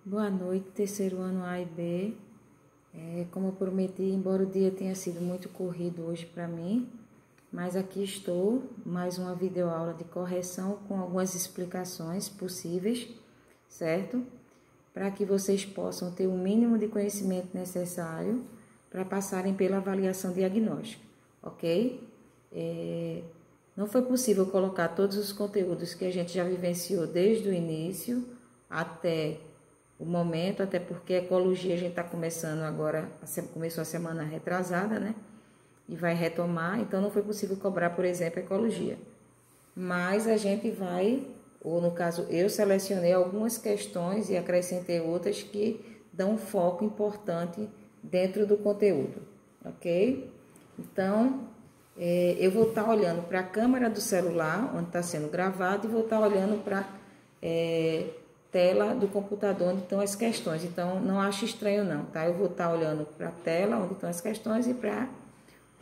Boa noite, terceiro ano A e B. Como eu prometi, embora o dia tenha sido muito corrido hoje para mim, mas aqui estou, mais uma videoaula de correção com algumas explicações possíveis, certo? Para que vocês possam ter o mínimo de conhecimento necessário para passarem pela avaliação diagnóstica, ok? Não foi possível colocar todos os conteúdos que a gente já vivenciou desde o início até o momento, até porque a ecologia a gente está começando agora, começou a semana retrasada, né? E vai retomar, então não foi possível cobrar, por exemplo, a ecologia. Mas a gente vai, ou no caso eu selecionei algumas questões e acrescentei outras que dão um foco importante dentro do conteúdo, ok? Então, eu vou estar olhando para a câmera do celular, onde está sendo gravado, e vou estar olhando para tela do computador onde estão as questões. Então, não acho estranho não, tá? Eu vou estar olhando para a tela onde estão as questões e para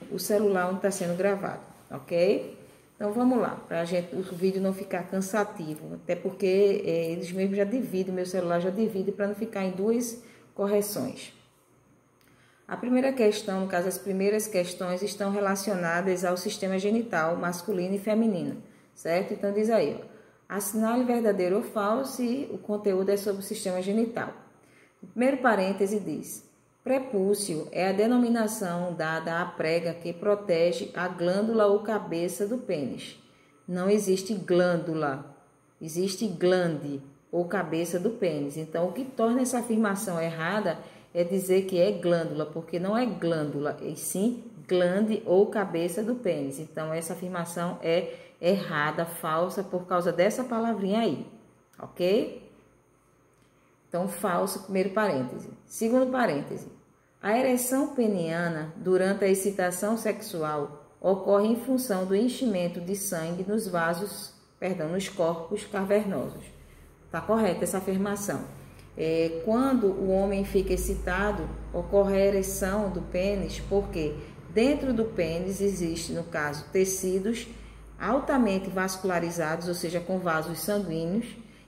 o celular onde está sendo gravado, ok? Então, vamos lá, para o vídeo não ficar cansativo, até porque eles mesmos já dividem, meu celular já divide para não ficar em duas correções. A primeira questão, no caso, as primeiras questões estão relacionadas ao sistema genital masculino e feminino, certo? Então, diz aí, ó. Assinale verdadeiro ou falso e o conteúdo é sobre o sistema genital. O primeiro parêntese diz: prepúcio é a denominação dada à prega que protege a glândula ou cabeça do pênis. Não existe glândula, existe glande ou cabeça do pênis. Então, o que torna essa afirmação errada é dizer que é glândula, porque não é glândula, e sim glande ou cabeça do pênis. Então, essa afirmação é errada, falsa, por causa dessa palavrinha aí, ok? Então, falso, primeiro parêntese. Segundo parêntese, a ereção peniana durante a excitação sexual ocorre em função do enchimento de sangue nos nos corpos cavernosos. Tá correta essa afirmação. Quando o homem fica excitado, ocorre a ereção do pênis, porque dentro do pênis existe, no caso, tecidos altamente vascularizados, ou seja, com vasos sanguíneos,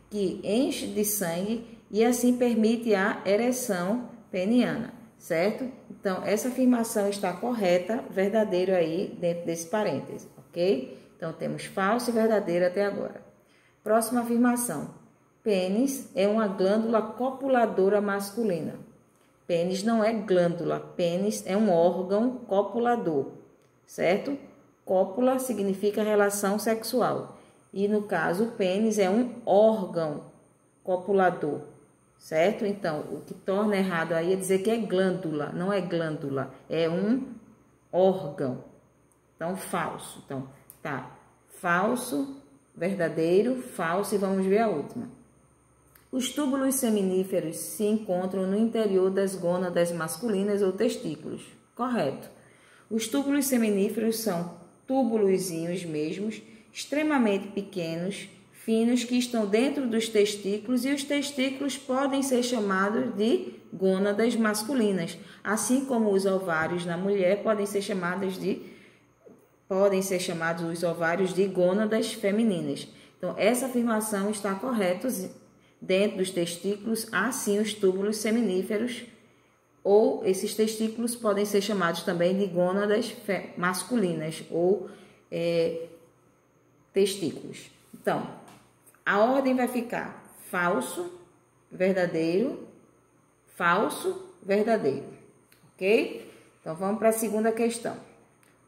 que enchem de sangue e assim permite a ereção peniana, certo? Então, essa afirmação está correta, verdadeiro aí dentro desse parêntese, ok? Então, temos falso e verdadeiro até agora. Próxima afirmação. Pênis é uma glândula copuladora masculina. Pênis não é glândula, pênis é um órgão copulador, certo? Cópula significa relação sexual. E no caso, o pênis é um órgão copulador, certo? Então, o que torna errado aí é dizer que é glândula, não é glândula, é um órgão. Então, falso. Então, tá. Falso, verdadeiro, falso e vamos ver a última. Os túbulos seminíferos se encontram no interior das gônadas masculinas ou testículos. Correto. Os túbulos seminíferos são túbulozinhos mesmos, extremamente pequenos, finos, que estão dentro dos testículos, e os testículos podem ser chamados de gônadas masculinas, assim como os ovários na mulher podem ser chamados os ovários de gônadas femininas. Então, essa afirmação está correta. Dentro dos testículos há sim os túbulos seminíferos, ou esses testículos podem ser chamados também de gônadas masculinas ou testículos. Então, a ordem vai ficar falso, verdadeiro, ok? Então, vamos para a segunda questão.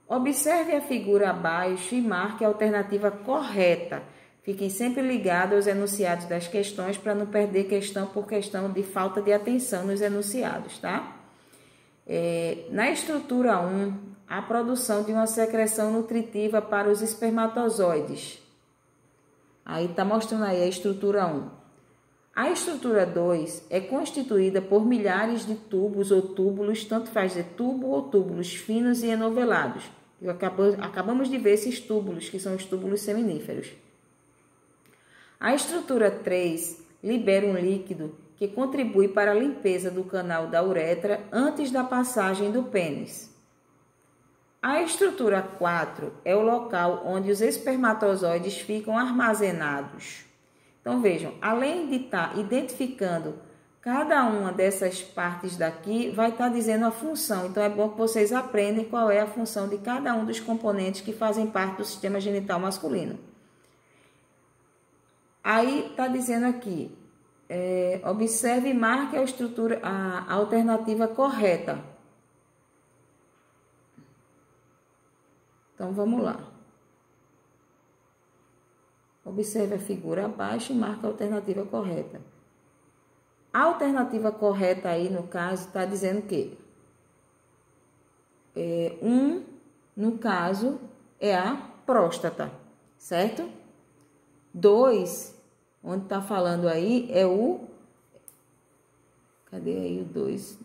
Observe a figura abaixo e marque a alternativa correta. Fiquem sempre ligados aos enunciados das questões para não perder questão por questão de falta de atenção nos enunciados, tá? Na estrutura 1, a produção de uma secreção nutritiva para os espermatozoides. Aí tá mostrando aí a estrutura 1. A estrutura 2 é constituída por milhares de tubos ou túbulos, tanto faz de tubo ou túbulos finos e enovelados. Acabamos de ver esses túbulos, que são os túbulos seminíferos. A estrutura 3 libera um líquido que contribui para a limpeza do canal da uretra antes da passagem do pênis. A estrutura 4 é o local onde os espermatozoides ficam armazenados. Então, vejam, além de estar identificando Cada uma dessas partes daqui vai estar dizendo a função. Então, é bom que vocês aprendam qual é a função de cada um dos componentes que fazem parte do sistema genital masculino. Aí, está dizendo aqui, observe e marque a alternativa correta. Então, vamos lá. Observe a figura abaixo e marque a alternativa correta. A alternativa correta aí, no caso, está dizendo que no caso, é a próstata, certo? 2, onde está falando aí, é o... Cadê aí o 2?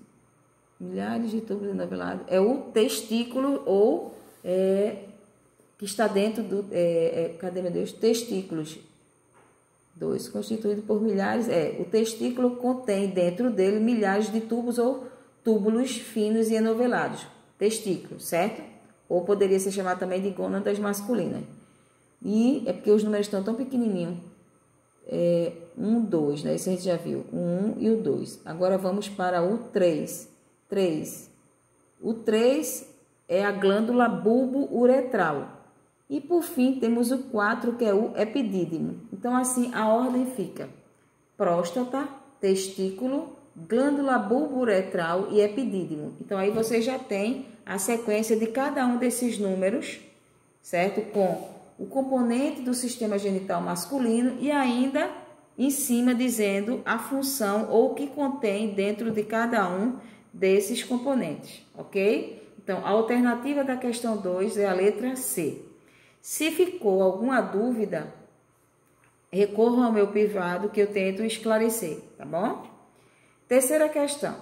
Milhares de tubos enovelados. É o testículo ou... que está dentro do... cadê, meu Deus? Testículos. 2, constituído por milhares... o testículo contém dentro dele milhares de tubos ou túbulos finos e enovelados. Testículo, certo? Ou poderia ser chamado também de gônadas masculinas. E é porque os números estão tão pequenininhos. 1, 2, né? Isso a gente já viu. O 1 e o 2. Agora vamos para o 3. 3. O 3 é a glândula bulbo-uretral. E por fim temos o 4, que é o epidídimo. Então assim a ordem fica: próstata, testículo, glândula bulbo-uretral e epidídimo. Então aí você já tem a sequência de cada um desses números, certo? Com o componente do sistema genital masculino e ainda em cima dizendo a função ou o que contém dentro de cada um desses componentes, ok? Então, a alternativa da questão 2 é a letra C. Se ficou alguma dúvida, recorram ao meu privado que eu tento esclarecer, tá bom? Terceira questão.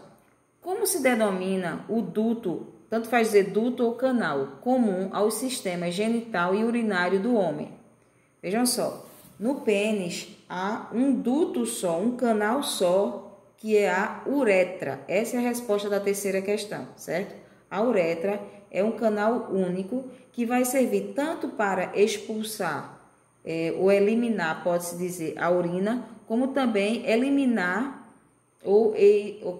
Como se denomina o duto, tanto faz dizer duto ou canal, comum aos sistemas genital e urinário do homem? Vejam só, no pênis há um duto só, um canal só, que é a uretra. Essa é a resposta da terceira questão, certo? A uretra é um canal único que vai servir tanto para expulsar ou eliminar, pode-se dizer, a urina, como também eliminar, ou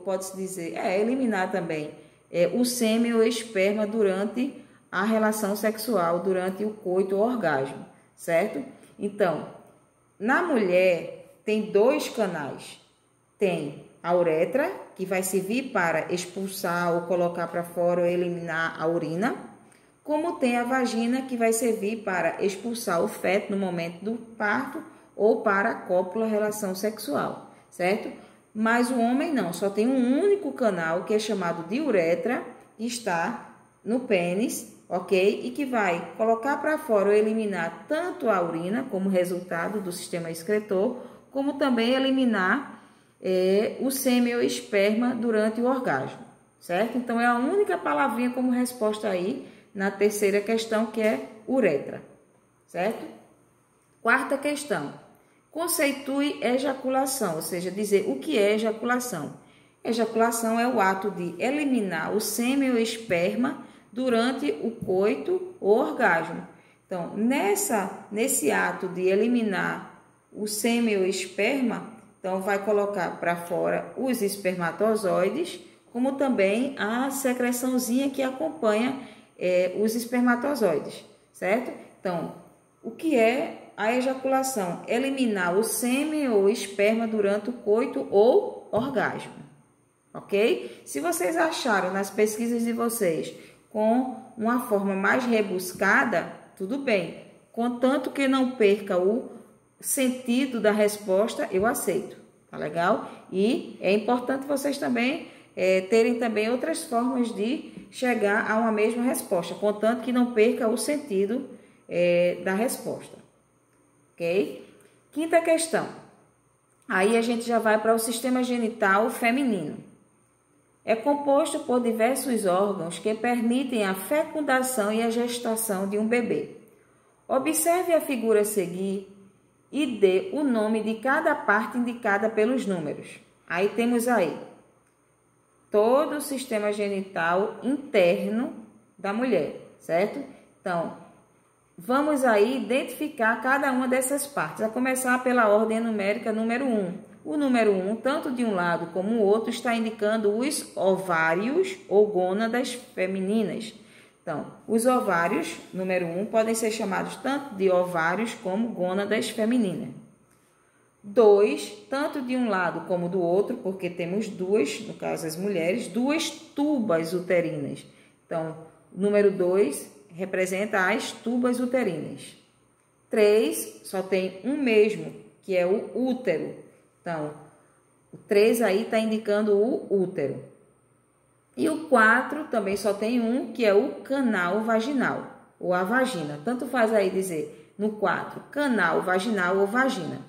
pode-se dizer, eliminar também o sêmen ou esperma durante a relação sexual, durante o coito ou orgasmo, certo? Então, na mulher tem 2 canais. Tem a uretra, que vai servir para expulsar ou colocar para fora ou eliminar a urina, como tem a vagina, que vai servir para expulsar o feto no momento do parto ou para a cópula, relação sexual, certo? Mas o homem não, só tem um único canal, que é chamado de uretra, que está no pênis, ok? E que vai colocar para fora ou eliminar tanto a urina, como resultado do sistema excretor, como também eliminar o sêmen ou esperma durante o orgasmo, certo? Então, é a única palavrinha como resposta aí na terceira questão, que é uretra, certo? Quarta questão. Conceitue ejaculação, ou seja, dizer o que é ejaculação. Ejaculação é o ato de eliminar o sêmen ou esperma durante o coito ou orgasmo. Então, nesse ato de eliminar o sêmen ou esperma, então vai colocar para fora os espermatozoides, como também a secreçãozinha que acompanha os espermatozoides, certo? Então, o que é a ejaculação? Eliminar o sêmen ou esperma durante o coito ou orgasmo, ok? Se vocês acharam nas pesquisas de vocês com uma forma mais rebuscada, tudo bem. Contanto que não perca o sentido da resposta, eu aceito, tá legal? E é importante vocês também terem também outras formas de chegar a uma mesma resposta, contanto que não perca o sentido da resposta, ok? Quinta questão. Aí a gente já vai para o sistema genital feminino. É composto por diversos órgãos que permitem a fecundação e a gestação de um bebê. Observe a figura a seguir e dê o nome de cada parte indicada pelos números. Aí temos aí todo o sistema genital interno da mulher, certo? Então, vamos aí identificar cada uma dessas partes. A começar pela ordem numérica número 1. O número 1, tanto de um lado como o outro, está indicando os ovários ou gônadas femininas. Então, os ovários, número 1, podem ser chamados tanto de ovários como gônadas femininas. 2, tanto de um lado como do outro, porque temos duas, no caso as mulheres, duas tubas uterinas. Então, o número 2 representa as tubas uterinas. 3 só tem um mesmo, que é o útero. Então, o 3 aí está indicando o útero. E o 4 também só tem um, que é o canal vaginal, ou a vagina. Tanto faz aí dizer no 4, canal vaginal ou vagina.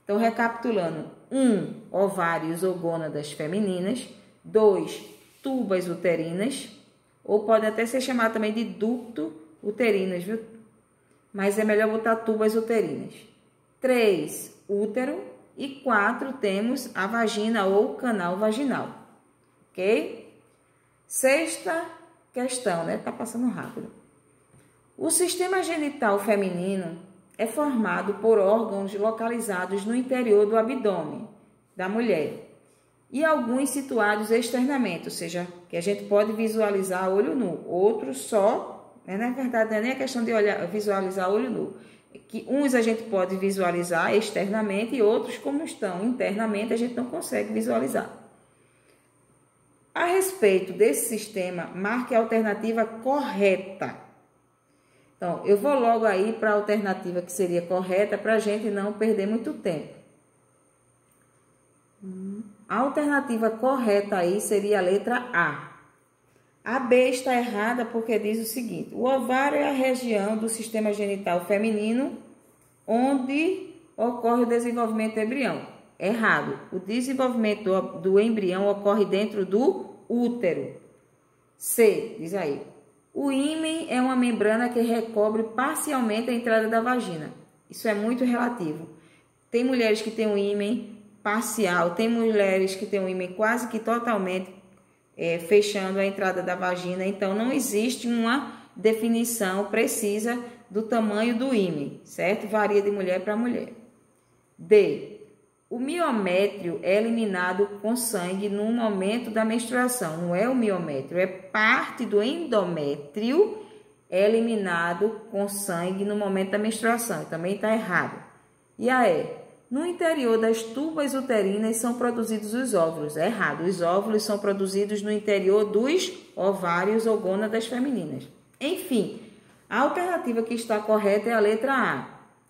Então, recapitulando, 1, ovários ou gônadas femininas. 2, tubas uterinas, ou pode até ser chamado também de ducto uterinas, viu? Mas é melhor botar tubas uterinas. 3, útero. E 4, temos a vagina ou canal vaginal. Ok? Sexta questão, né? Tá passando rápido. O sistema genital feminino é formado por órgãos localizados no interior do abdômen da mulher e alguns situados externamente, ou seja, que a gente pode visualizar a olho nu, outros só, né? Na verdade não é nem a questão de visualizar a olho nu, que uns a gente pode visualizar externamente e outros, como estão internamente, a gente não consegue visualizar. A respeito desse sistema, marque a alternativa correta. Então, eu vou logo aí para a alternativa que seria correta, para a gente não perder muito tempo. A alternativa correta aí seria a letra A. A B está errada porque diz o seguinte: o ovário é a região do sistema genital feminino onde ocorre o desenvolvimento do embrião. Errado. O desenvolvimento do embrião ocorre dentro do útero. C, diz aí. O ímen é uma membrana que recobre parcialmente a entrada da vagina. Isso é muito relativo. Tem mulheres que têm um ímen parcial, tem mulheres que têm um ímen quase que totalmente fechando a entrada da vagina. Então, não existe uma definição precisa do tamanho do ímen, certo? Varia de mulher para mulher. D. O miométrio é eliminado com sangue no momento da menstruação. Não é o miométrio, é parte do endométrio eliminado com sangue no momento da menstruação. Também está errado. E a E. No interior das tubas uterinas são produzidos os óvulos. É errado. Os óvulos são produzidos no interior dos ovários ou gônadas femininas. Enfim, a alternativa que está correta é a letra A,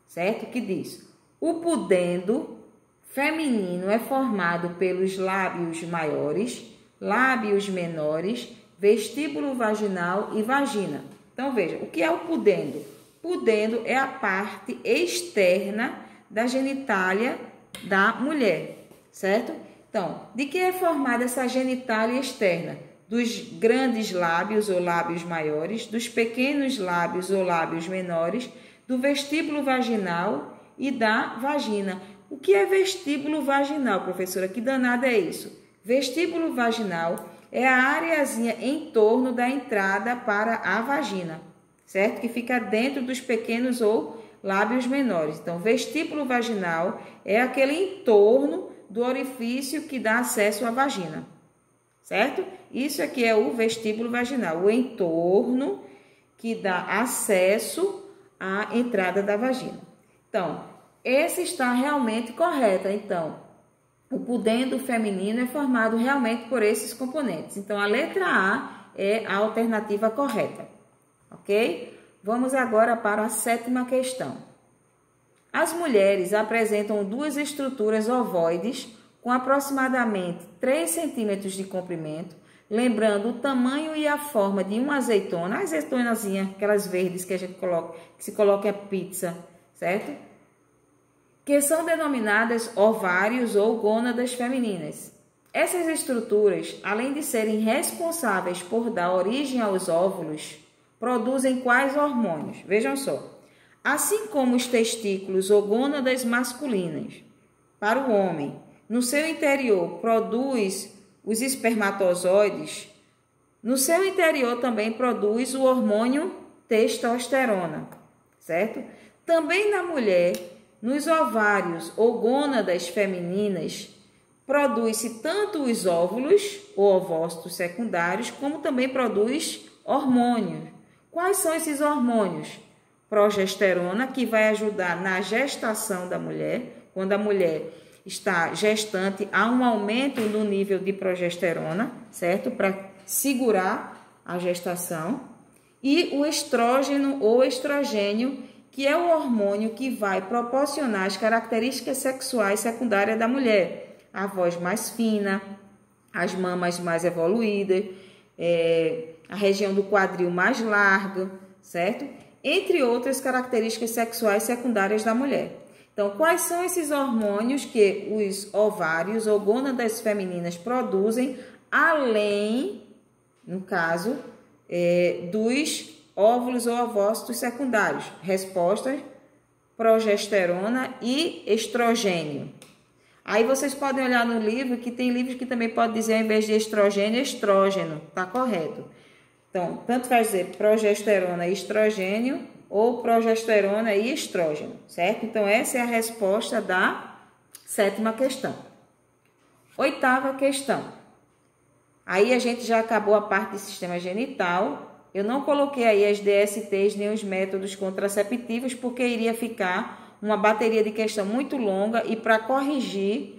certo? Que diz: o pudendo feminino é formado pelos lábios maiores, lábios menores, vestíbulo vaginal e vagina. Então, veja, o que é o pudendo? Pudendo é a parte externa da genitália da mulher, certo? Então, de que é formada essa genitália externa? Dos grandes lábios ou lábios maiores, dos pequenos lábios ou lábios menores, do vestíbulo vaginal e da vagina. O que é vestíbulo vaginal, professora? Que danada é isso? Vestíbulo vaginal é a areazinha em torno da entrada para a vagina, certo? Que fica dentro dos pequenos ou lábios menores. Então, vestíbulo vaginal é aquele entorno do orifício que dá acesso à vagina, certo? Isso aqui é o vestíbulo vaginal, o entorno que dá acesso à entrada da vagina. Então, esse está realmente correto. Então, o pudendo feminino é formado realmente por esses componentes. Então, a letra A é a alternativa correta, ok? Vamos agora para a sétima questão. As mulheres apresentam duas estruturas ovoides com aproximadamente 3 centímetros de comprimento, lembrando o tamanho e a forma de uma azeitona, a azeitonazinha, aquelas verdes que a gente coloca, que se coloca a pizza, certo? Que são denominadas ovários ou gônadas femininas. Essas estruturas, além de serem responsáveis por dar origem aos óvulos, produzem quais hormônios? Vejam só. Assim como os testículos ou gônadas masculinas, para o homem, no seu interior produz os espermatozoides, no seu interior também produz o hormônio testosterona, certo? Também na mulher nos ovários ou gônadas femininas, produz-se tanto os óvulos ou ovócitos secundários, como também produz hormônios. Quais são esses hormônios? Progesterona, que vai ajudar na gestação da mulher. Quando a mulher está gestante, há um aumento no nível de progesterona, certo? Para segurar a gestação. E o estrógeno ou estrogênio, que é o hormônio que vai proporcionar as características sexuais secundárias da mulher. A voz mais fina, as mamas mais evoluídas, a região do quadril mais larga, certo? Entre outras características sexuais secundárias da mulher. Então, quais são esses hormônios que os ovários ou gônadas femininas produzem, além, no caso, dos óvulos ou ovócitos secundários? Respostas: progesterona e estrogênio. Aí vocês podem olhar no livro, que tem livros que também pode dizer, ao invés de estrogênio, estrógeno. Tá correto. Então, tanto faz dizer progesterona e estrogênio ou progesterona e estrógeno, certo? Então, essa é a resposta da 7ª questão. 8ª questão. Aí a gente já acabou a parte do sistema genital. Eu não coloquei aí as DSTs nem os métodos contraceptivos, porque iria ficar uma bateria de questão muito longa e para corrigir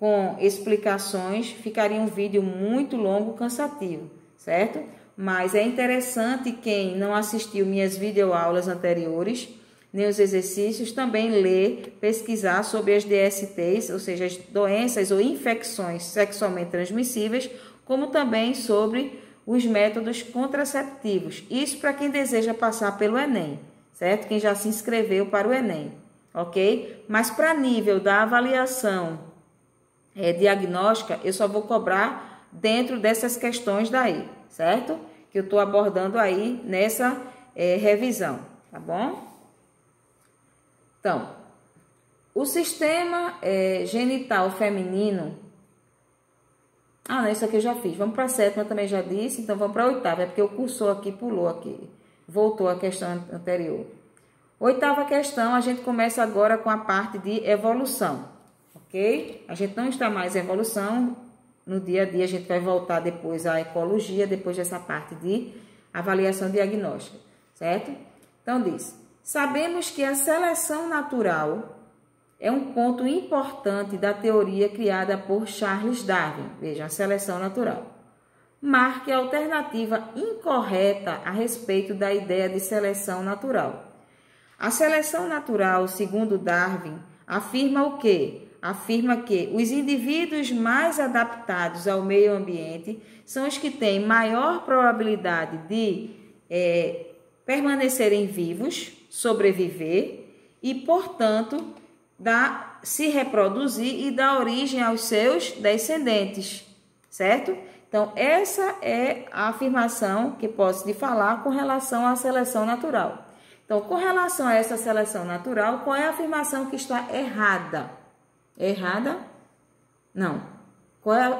com explicações ficaria um vídeo muito longo, cansativo, certo? Mas é interessante quem não assistiu minhas videoaulas anteriores, nem os exercícios, também ler, pesquisar sobre as DSTs, ou seja, as doenças ou infecções sexualmente transmissíveis, como também sobre os métodos contraceptivos. Isso para quem deseja passar pelo Enem, certo? Quem já se inscreveu para o Enem, ok? Mas para nível da avaliação diagnóstica, eu só vou cobrar dentro dessas questões daí, certo? Que eu estou abordando aí nessa revisão, tá bom? Então, o sistema genital feminino... não, isso aqui eu já fiz. Vamos para a 7ª, também já disse, então vamos para a 8ª, é porque o cursor aqui pulou aqui, voltou a questão anterior. 8ª questão, a gente começa agora com a parte de evolução, ok? A gente não está mais em evolução. No dia a dia, a gente vai voltar depois à ecologia, depois dessa parte de avaliação diagnóstica, certo? Então, diz: sabemos que a seleção natural é um ponto importante da teoria criada por Charles Darwin. Veja, a seleção natural. Marque a alternativa incorreta a respeito da ideia de seleção natural. A seleção natural, segundo Darwin, afirma o quê? Afirma que os indivíduos mais adaptados ao meio ambiente são os que têm maior probabilidade de permanecerem vivos, sobreviver e, portanto, se reproduzir e dar origem aos seus descendentes, certo? Então, essa é a afirmação que posso lhe falar com relação à seleção natural. Então, com relação a essa seleção natural, qual é a afirmação que está errada? Errada? Não.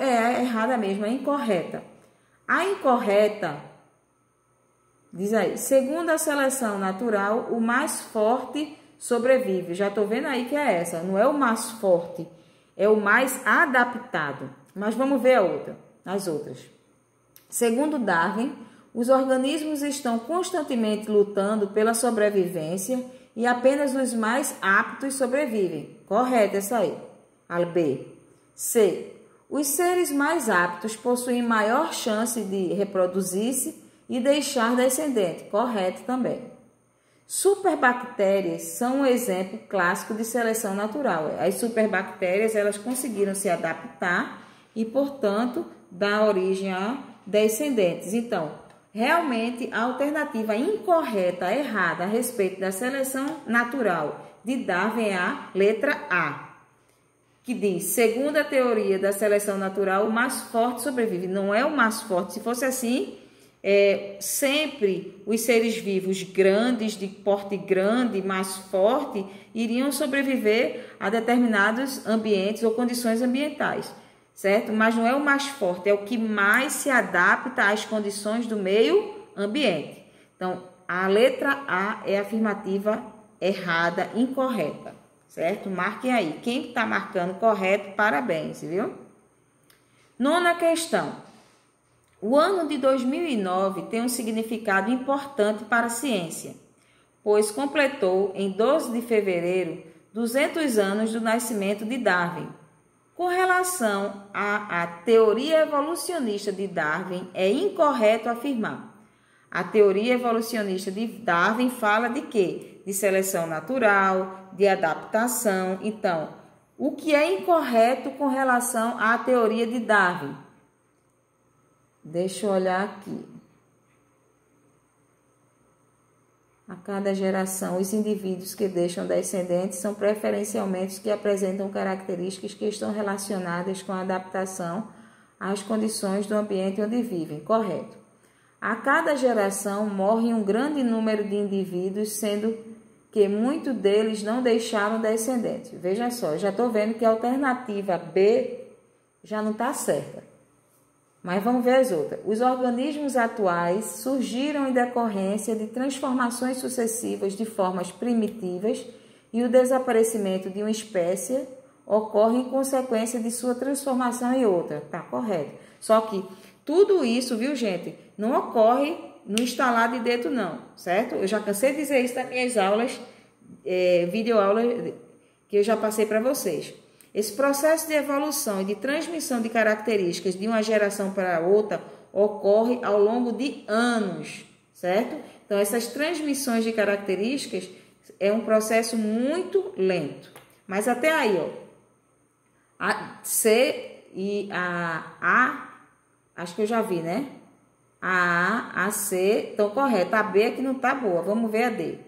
É errada mesmo, é incorreta. A incorreta, diz aí, segundo a seleção natural, o mais forte sobrevive. Já estou vendo aí que é essa, não é o mais forte, é o mais adaptado. Mas vamos ver as outras. Segundo Darwin, os organismos estão constantemente lutando pela sobrevivência e apenas os mais aptos sobrevivem. Correto essa aí. A B. C. Os seres mais aptos possuem maior chance de reproduzir-se e deixar descendente. Correto também. Superbactérias são um exemplo clássico de seleção natural. As superbactérias, elas conseguiram se adaptar e, portanto, dar origem a descendentes. Então, realmente, a alternativa incorreta, errada a respeito da seleção natural de Darwin é a letra A, que diz, segundo a teoria da seleção natural, o mais forte sobrevive. Não é o mais forte. Se fosse assim, sempre os seres vivos grandes, de porte grande, mais forte, iriam sobreviver a determinados ambientes ou condições ambientais, certo? Mas não é o mais forte, é o que mais se adapta às condições do meio ambiente. Então, a letra A é a afirmativa errada, incorreta, certo? Marquem aí. Quem está marcando correto, parabéns, viu? Nona questão. O ano de 2009 tem um significado importante para a ciência, pois completou em 12 de fevereiro 200 anos do nascimento de Darwin. Com relação à teoria evolucionista de Darwin, é incorreto afirmar. A teoria evolucionista de Darwin fala de quê? De seleção natural, de adaptação. Então, o que é incorreto com relação à teoria de Darwin? Deixa eu olhar aqui. A cada geração, os indivíduos que deixam descendentes são preferencialmente os que apresentam características que estão relacionadas com a adaptação às condições do ambiente onde vivem. Correto. A cada geração morre um grande número de indivíduos, sendo que muitos deles não deixaram descendentes. Veja só, eu já estou vendo que a alternativa B já não está certa. Mas vamos ver as outras. Os organismos atuais surgiram em decorrência de transformações sucessivas de formas primitivas e o desaparecimento de uma espécie ocorre em consequência de sua transformação em outra. Tá correto. Só que tudo isso, viu, gente, não ocorre no estalar de dedo, não, certo? Eu já cansei de dizer isso nas minhas aulas, videoaulas que eu já passei para vocês. Esse processo de evolução e de transmissão de características de uma geração para outra ocorre ao longo de anos, certo? Então, essas transmissões de características é um processo muito lento. Mas até aí, ó, a C e a acho que eu já vi, né? A C estão corretas, a B é que não está boa. Vamos ver a D.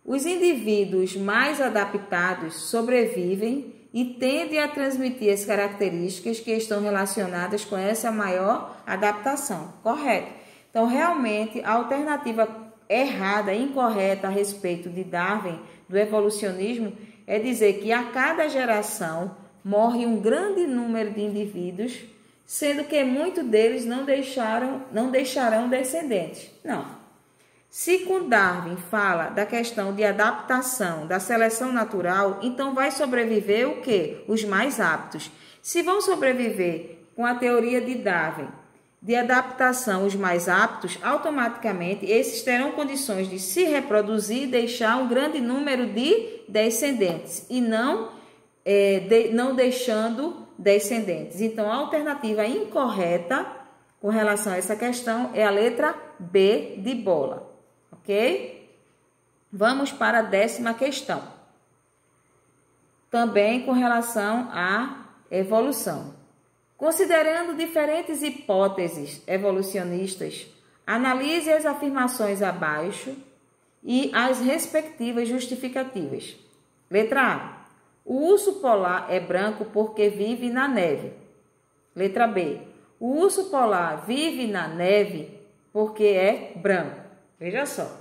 Os indivíduos mais adaptados sobrevivem e tende a transmitir as características que estão relacionadas com essa maior adaptação. Correto. Então, realmente, a alternativa errada, incorreta a respeito de Darwin, do evolucionismo, é dizer que a cada geração morre um grande número de indivíduos, sendo que muitos deles não deixarão descendentes. Não. Se com Darwin fala da questão de adaptação, da seleção natural, então vai sobreviver o quê? Os mais aptos. Se vão sobreviver com a teoria de Darwin de adaptação os mais aptos, automaticamente esses terão condições de se reproduzir e deixar um grande número de descendentes e não deixando descendentes. Então, a alternativa incorreta com relação a essa questão é a letra B de bola. Ok? Vamos para a 10ª questão. Também com relação à evolução. Considerando diferentes hipóteses evolucionistas, analise as afirmações abaixo e as respectivas justificativas. Letra A. O urso polar é branco porque vive na neve. Letra B. O urso polar vive na neve porque é branco. Veja só.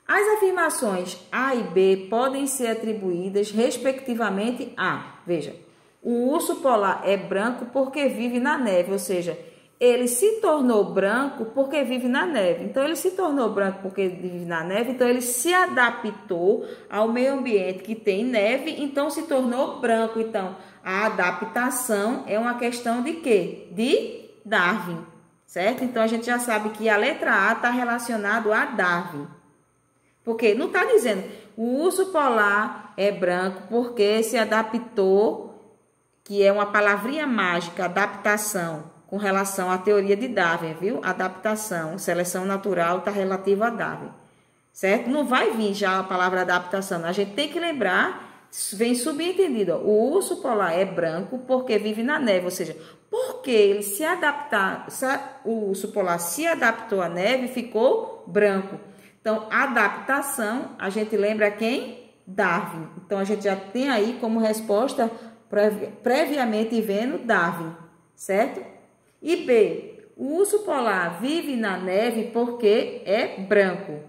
As afirmações A e B podem ser atribuídas respectivamente a, veja, o urso polar é branco porque vive na neve, ou seja, ele se tornou branco porque vive na neve. Então, ele se tornou branco porque vive na neve, então ele se adaptou ao meio ambiente que tem neve, então se tornou branco. Então, a adaptação é uma questão de quê? De Darwin. Certo? Então, a gente já sabe que a letra A está relacionada a Darwin. Porque não está dizendo o urso polar é branco porque se adaptou, que é uma palavrinha mágica, adaptação, com relação à teoria de Darwin, viu? Adaptação, seleção natural está relativa a Darwin. Certo? Não vai vir já a palavra adaptação. A gente tem que lembrar, vem subentendido, ó, o urso polar é branco porque vive na neve, ou seja, porque ele se adaptar, o urso polar se adaptou à neve, ficou branco. Então, adaptação, a gente lembra quem? Darwin. Então, a gente já tem aí como resposta, previamente vendo, Darwin, certo? E B, o urso polar vive na neve porque é branco.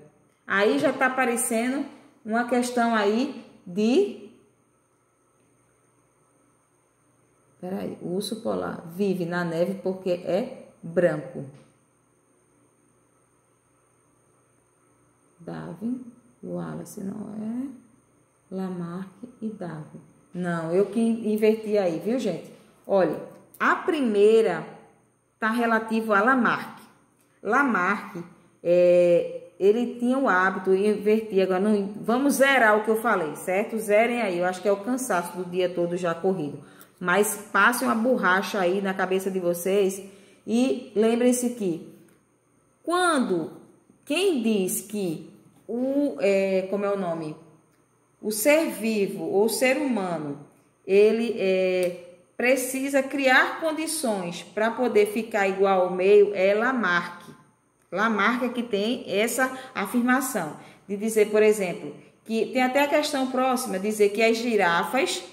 Aí já está aparecendo uma questão aí de... Peraí, o urso polar vive na neve porque é branco. Darwin, o Wallace não é. Lamarck e Darwin. Não, eu que inverti aí, viu, gente? Olha, a primeira está relativo a Lamarck. Lamarck, ele tinha o hábito, eu inverti, agora não, vamos zerar o que eu falei, certo? Zerem aí, eu acho que é o cansaço do dia todo já corrido. Mas passem uma borracha aí na cabeça de vocês e lembrem-se que quem diz que o ser vivo ou o ser humano, ele precisa criar condições para poder ficar igual ao meio, é Lamarck. Lamarck é que tem essa afirmação de dizer, por exemplo, que tem até a questão próxima, dizer que as girafas,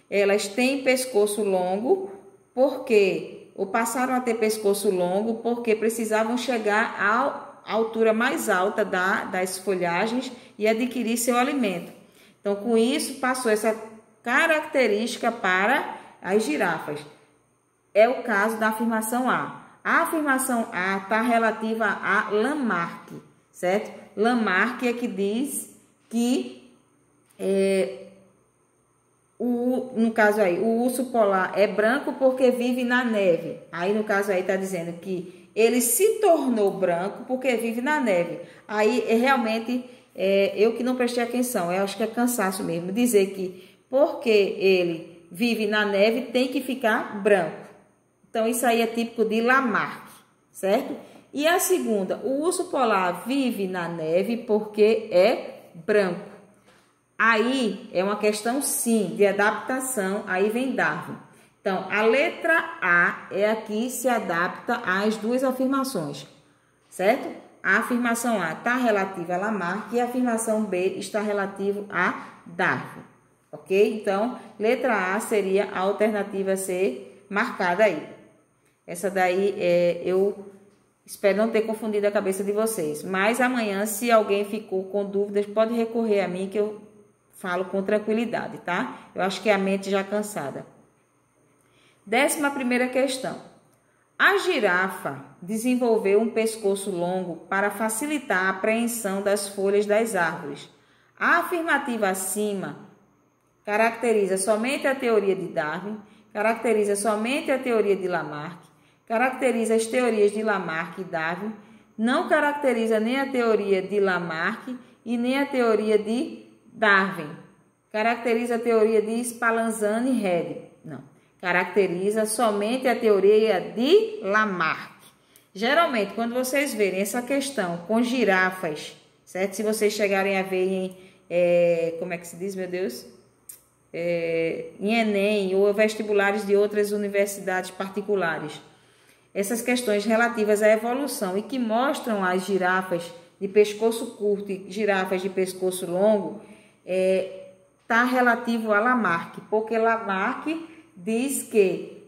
elas têm pescoço longo ou passaram a ter pescoço longo porque precisavam chegar à altura mais alta das folhagens e adquirir seu alimento. Então, com isso, passou essa característica para as girafas. É o caso da afirmação A. A afirmação A está relativa a Lamarck, certo? Lamarck é que diz que, no caso aí, o urso polar é branco porque vive na neve. Aí, no caso aí, está dizendo que ele se tornou branco porque vive na neve. Aí, realmente, eu que não prestei atenção, eu acho que é cansaço mesmo, dizer que porque ele vive na neve tem que ficar branco. Então, isso aí é típico de Lamarck, certo? E a segunda, o urso polar vive na neve porque é branco. Aí é uma questão, sim, de adaptação, aí vem Darwin. Então, a letra A é a que se adapta às duas afirmações, certo? A afirmação A está relativa a Lamarck e a afirmação B está relativa a Darwin, ok? Então, letra A seria a alternativa a ser marcada aí. Essa daí eu espero não ter confundido a cabeça de vocês. Mas amanhã, se alguém ficou com dúvidas, pode recorrer a mim que eu falo com tranquilidade, tá? Eu acho que é a mente já cansada. 11ª questão. A girafa desenvolveu um pescoço longo para facilitar a apreensão das folhas das árvores. A afirmativa acima caracteriza somente a teoria de Darwin, caracteriza somente a teoria de Lamarck, caracteriza as teorias de Lamarck e Darwin, não caracteriza nem a teoria de Lamarck e nem a teoria de Darwin. Caracteriza a teoria de Spallanzani e Reid. Não. Caracteriza somente a teoria de Lamarck. Geralmente, quando vocês verem essa questão com girafas, certo? Se vocês chegarem a ver como é que se diz, meu Deus? Em Enem ou vestibulares de outras universidades particulares, essas questões relativas à evolução e que mostram as girafas de pescoço curto e girafas de pescoço longo, está relativo a Lamarck, porque Lamarck diz que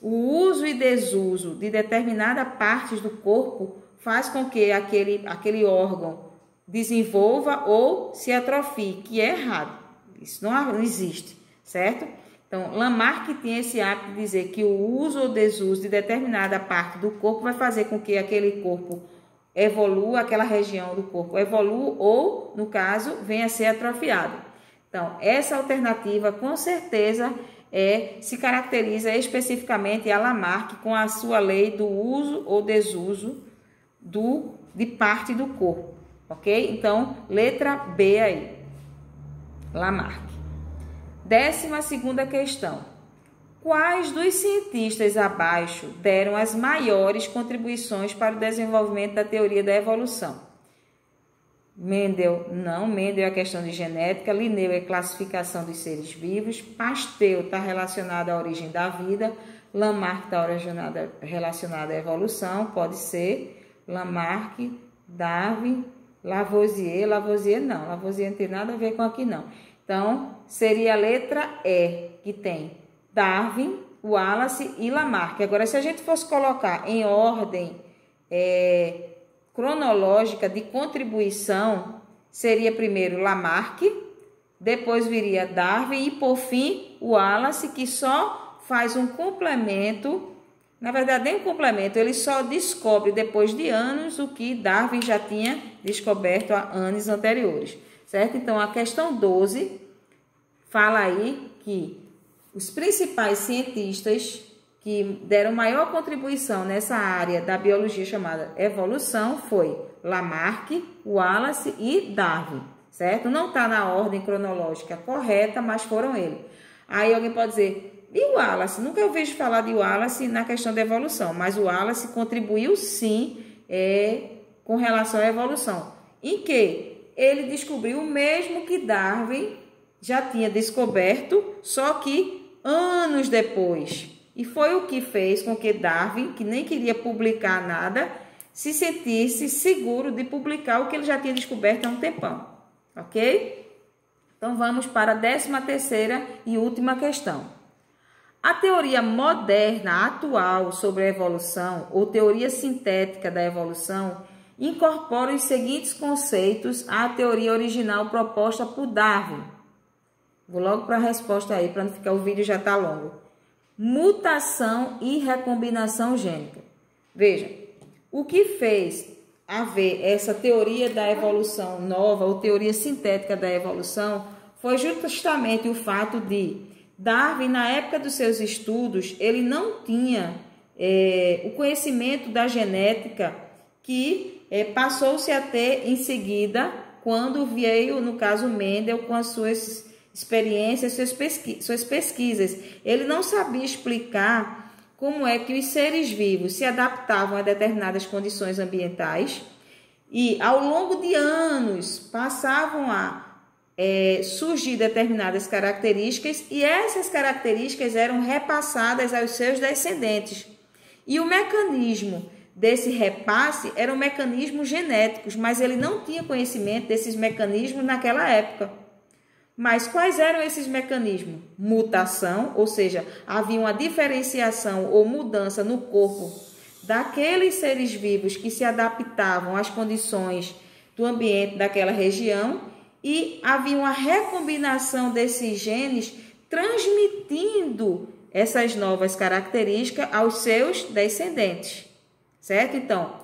o uso e desuso de determinadas partes do corpo faz com que aquele órgão desenvolva ou se atrofie, que é errado. Isso não existe, certo? Então, Lamarck tinha esse hábito de dizer que o uso ou desuso de determinada parte do corpo vai fazer com que aquele corpo evolua, aquela região do corpo evolua ou, no caso, venha a ser atrofiado. Então, essa alternativa, com certeza, se caracteriza especificamente a Lamarck com a sua lei do uso ou desuso de parte do corpo, ok? Então, letra B aí, Lamarck. 12ª questão. Quais dos cientistas abaixo deram as maiores contribuições para o desenvolvimento da teoria da evolução? Mendel, não. Mendel é a questão de genética. Linneu é classificação dos seres vivos. Pasteur está relacionado à origem da vida. Lamarck está relacionado à evolução. Pode ser Lamarck, Darwin, Lavoisier. Lavoisier não. Lavoisier não tem nada a ver com aqui, não. Então, seria a letra E, que tem Darwin, Wallace e Lamarck. Agora, se a gente fosse colocar em ordem cronológica de contribuição, seria primeiro Lamarck, depois viria Darwin e, por fim, Wallace, que só faz um complemento. Na verdade, nem um complemento, ele só descobre depois de anos o que Darwin já tinha descoberto há anos anteriores. certo? Então, a questão 12 fala aí que os principais cientistas que deram maior contribuição nessa área da biologia chamada evolução foi Lamarck, Wallace e Darwin, certo? Não está na ordem cronológica correta, mas foram eles. Aí alguém pode dizer, e o Wallace? Nunca eu vejo falar de Wallace na questão da evolução, mas o Wallace contribuiu sim com relação à evolução. Em que ele descobriu o mesmo que Darwin já tinha descoberto, só que anos depois. E foi o que fez com que Darwin, que nem queria publicar nada, se sentisse seguro de publicar o que ele já tinha descoberto há um tempão. Ok? Então, vamos para a 13ª e última questão. A teoria moderna atual sobre a evolução, ou teoria sintética da evolução, incorpora os seguintes conceitos à teoria original proposta por Darwin. Vou logo para a resposta aí, para não ficar, o vídeo já está longo. Mutação e recombinação gênica. Veja, o que fez haver essa teoria da evolução nova, ou teoria sintética da evolução, foi justamente o fato de Darwin, na época dos seus estudos, ele não tinha o conhecimento da genética que passou-se a ter em seguida, quando veio, no caso, Mendel, com as suas experiências, suas pesquisas. Ele não sabia explicar como é que os seres vivos se adaptavam a determinadas condições ambientais e, ao longo de anos, passavam a surgir determinadas características e essas características eram repassadas aos seus descendentes. E o mecanismo desse repasse eram mecanismos genéticos, mas ele não tinha conhecimento desses mecanismos naquela época. Mas quais eram esses mecanismos? Mutação, ou seja, havia uma diferenciação ou mudança no corpo daqueles seres vivos que se adaptavam às condições do ambiente daquela região e havia uma recombinação desses genes transmitindo essas novas características aos seus descendentes, certo? Então,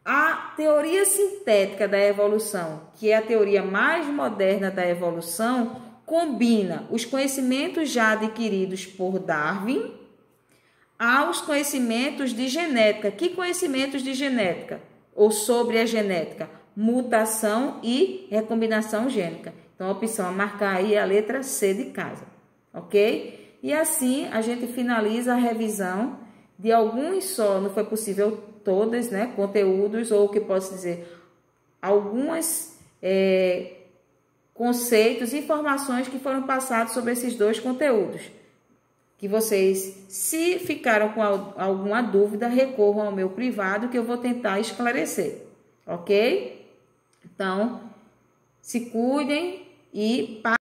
a teoria sintética da evolução, que é a teoria mais moderna da evolução, combina os conhecimentos já adquiridos por Darwin aos conhecimentos de genética. Que conhecimentos de genética? Ou sobre a genética? Mutação e recombinação gênica. Então, a opção a marcar aí é a letra C de casa, ok? E assim a gente finaliza a revisão de alguns só, não foi possível todas, né, conteúdos, ou o que posso dizer, alguns conceitos, informações que foram passados sobre esses dois conteúdos. Que vocês, se ficaram com alguma dúvida, recorram ao meu privado que eu vou tentar esclarecer, ok? Então, se cuidem e